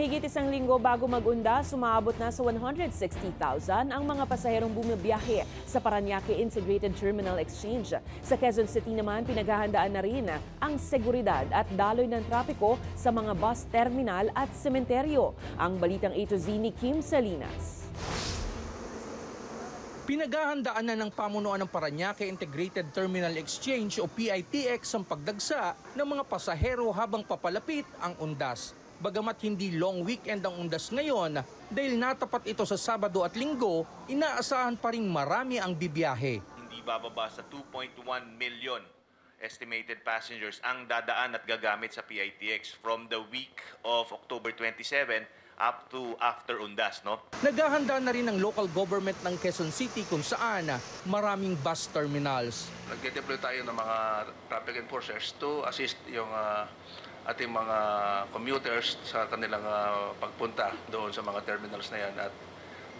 Mahigit isang linggo bago mag-undas, sumabot na sa 160,000 ang mga pasaherong bumibiyahe sa Parañaque Integrated Terminal Exchange. Sa Quezon City naman, pinaghahandaan na rin ang seguridad at daloy ng trapiko sa mga bus terminal at sementeryo. Ang balitang A to Z ni Kim Salinas. Pinaghahandaan na ng pamunuan ng Parañaque Integrated Terminal Exchange o PITX ang pagdagsa ng mga pasahero habang papalapit ang undas. Bagamat hindi long weekend ang undas ngayon, dahil natapat ito sa Sabado at Linggo, inaasahan pa ring marami ang bibiyahe. Hindi bababa sa 2.1 million estimated passengers ang dadaan at gagamit sa PITX from the week of October 27 up to after undas, no? Naghahanda na rin ang local government ng Quezon City kung saan maraming bus terminals. Nag-deploy tayo ng mga traffic enforcers to assist yung ating mga commuters sa kanilang pagpunta doon sa mga terminals na yan. At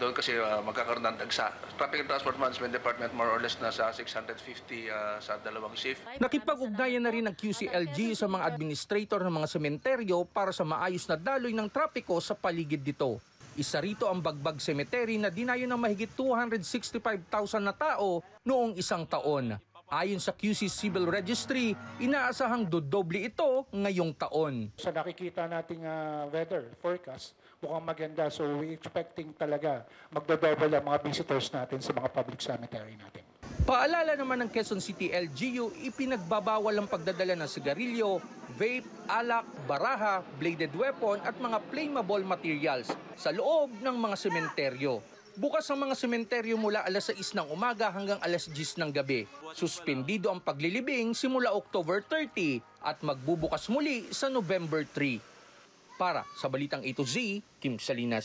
doon kasi magkakaroon ng dagsa. Traffic and Transport Management Department more or less nasa 650 sa dalawang shift. Nakipag-ugnayan na rin ng QCLG sa mga administrator ng mga sementeryo para sa maayos na daloy ng trapiko sa paligid dito. Isa rito ang Bagbag Cemetery na dinayo ng mahigit 265,000 na tao noong isang taon. Ayon sa QC Civil Registry, inaasahang dodoble ito ngayong taon. Sa nakikita nating weather forecast, mukhang maganda. So we expecting talaga magdodoble ang mga visitors natin sa mga public cemetery natin. Paalala naman ng Quezon City LGU, ipinagbabawal ang pagdadala ng sigarilyo, vape, alak, baraha, bladed weapon at mga flammable materials sa loob ng mga sementeryo. Bukas ang mga sementeryo mula alas 6 ng umaga hanggang alas 10 ng gabi. Suspendido ang paglilibing simula October 30 at magbubukas muli sa November 3. Para sa Balitang A to Z, Kim Salinas.